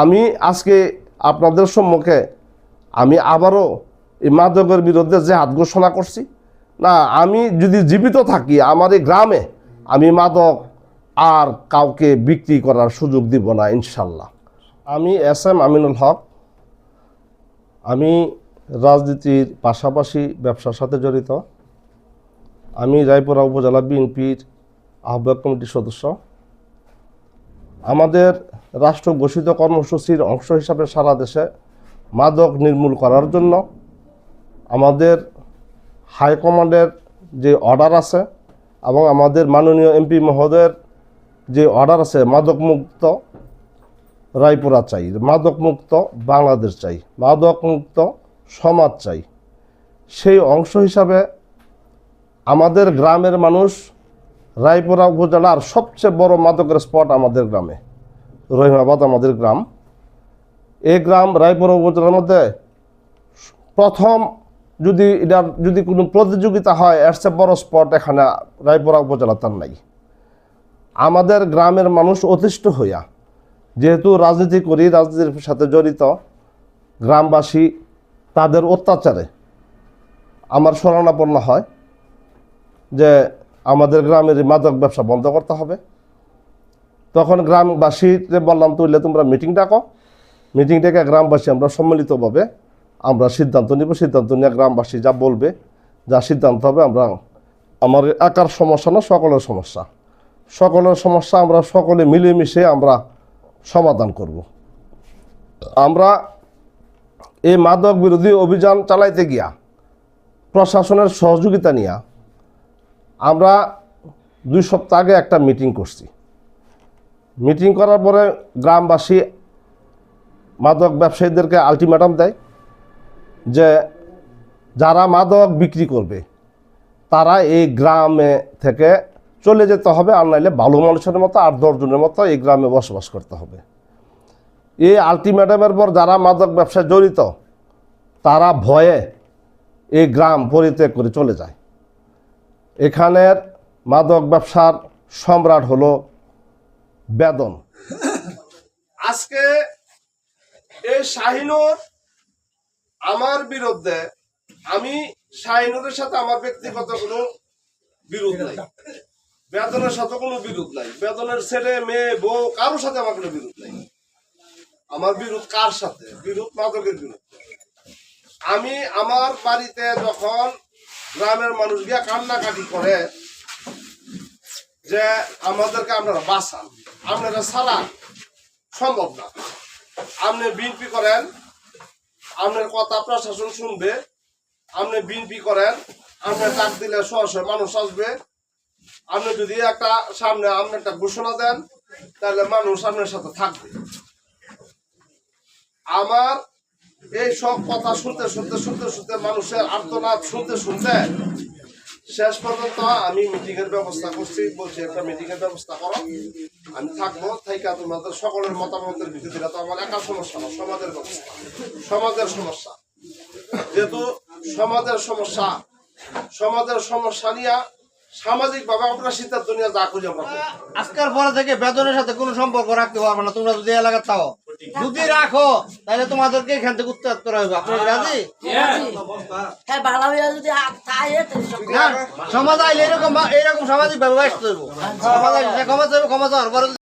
আমি আজকে আপনাদের সম্মুখে আমি আবারও এই মাদকের বিরুদ্ধে যে হাত ঘোষণা করছি না, আমি যদি জীবিত থাকি আমার এই গ্রামে আমি মাদক আর কাউকে বিক্রি করার সুযোগ দিব না ইনশাল্লাহ। আমি এস.এম. আমিনুল হক, আমি রাজনীতির পাশাপাশি ব্যবসার সাথে জড়িত। আমি রায়পুরা উপজেলা বিএনপির আহ্বায়ক কমিটির সদস্য। আমাদের রাষ্ট্র ঘোষিত কর্মসূচির অংশ হিসাবে সারা দেশে মাদক নির্মূল করার জন্য আমাদের হাইকমান্ডের যে অর্ডার আছে এবং আমাদের মাননীয় এমপি মহোদয়ের যে অর্ডার আছে, মাদকমুক্ত রায়পুরা চাই, মাদকমুক্ত বাংলাদেশ চাই, মাদকমুক্ত সমাজ চাই। সেই অংশ হিসাবে আমাদের গ্রামের মানুষ, রায়পুরা উপজেলার সবচেয়ে বড় মাদকের স্পট আমাদের গ্রামে রহিমাবাদ আমাদের গ্রাম। এই গ্রাম রায়পুরা উপজেলার মধ্যে প্রথম যদি কোনো প্রতিযোগিতা হয় এর চেয়ে বড় স্পট এখানে রায়পুরা উপজেলা তার নাই। আমাদের গ্রামের মানুষ অতিষ্ঠ হইয়া, যেহেতু রাজনীতি করি, রাজনীতির সাথে জড়িত, গ্রামবাসী তাদের অত্যাচারে আমার শরণাপন্ন হয় যে আমাদের গ্রামের মাদক ব্যবসা বন্ধ করতে হবে। তখন গ্রামবাসীকে বললাম, তুইলে তোমরা মিটিং ডাকো, মিটিং ডেকে গ্রামবাসী আমরা সম্মিলিতভাবে আমরা সিদ্ধান্ত নিব, সিদ্ধান্ত নিয়ে গ্রামবাসী যা বলবে, যা সিদ্ধান্ত হবে, আমরা আমার একার সমস্যা না, সকলের সমস্যা, সকলের সমস্যা আমরা সকলে মিলেমিশে আমরা সমাধান করব। আমরা এই মাদক বিরোধী অভিযান চালাইতে গিয়া প্রশাসনের সহযোগিতা নিয়ে আমরা 2 সপ্তাহ আগে একটা মিটিং করছি। মিটিং করার পরে গ্রামবাসী মাদক ব্যবসায়ীদেরকে আলটিমেটাম দেয় যে যারা মাদক বিক্রি করবে তারা এই গ্রামে থেকে চলে যেতে হবে, আর নাইলে ভালো মানুষের মতো 8-10 জনের মতো এই গ্রামে বসবাস করতে হবে। এই আলটিমেটামের পর যারা মাদক ব্যবসায় জড়িত তারা ভয়ে এই গ্রাম পরিত্যাগ করে চলে যায়। এখানের মাদক ব্যবসার সম্রাট হলো বেদন। আজকে এই শাহিনুর আমার বিরুদ্ধে, আমি শাহিনুরের সাথে আমার ব্যক্তিগত কোনো বিরোধ নাই, বেদনের সাথে কোনো বিরোধ নাই, বেদনের ছেলে মেয়ে বউ কারোর সাথে আমার কোনো বিরোধ নাই। আমার বিরোধ কার সাথে? বিরোধ মাদকের বিরুদ্ধে। আমি আমার বাড়িতে যখন গ্রামের মানুষ গিয়া কান্নাকাটি করে যে আমাদেরকে আপনারা বাঁচান, আপনারা ছাড়া সম্ভব না, আপনি বিএনপি করেন, আপনার কথা প্রশাসন শুনবে, আপনি বিএনপি করেন, আপনার ডাক দিলে শহ মানুষ আসবে, আপনি যদি একটা সামনে আপনি একটা ঘোষণা দেন তাহলে মানুষ আপনার সাথে থাকবে। আমার এই সব কথা শুনতে শুনতে শুনতে শুনতে মানুষের আর্তনাদ শুনতে শুনতে শেষ পর্যন্ত আমি মিটিং এর ব্যবস্থা করছি, বলছি একটা মিটিং এর ব্যবস্থা করো, আমি থাকবো, থাইকা তোমাদের সকলের মতামতের ভিত্তিতে, তো আমার একা সমস্যা না, সমাজের ব্যবস্থা, সমাজের সমস্যা, যেহেতু সমাজের সমস্যা নিয়ে সামাজিক ভাবে আমরা সিদ্ধান্ত নিয়ে যা করি আমরা। আজকের পরে থেকে বেতনের সাথে কোনো সম্পর্ক রাখতে পারবে না, তোমরা যদি এলাকার থাকো, যদি রাখো তাহলে তোমাদেরকে এখান থেকে উত্তর করা হবে। আপনারা রাজি? সমাজ আইলে এরকম সামাজিক ভাবে আসতে হবে, সমাজ ক্ষমা চাইবে, ক্ষমা চাওয়ার পরে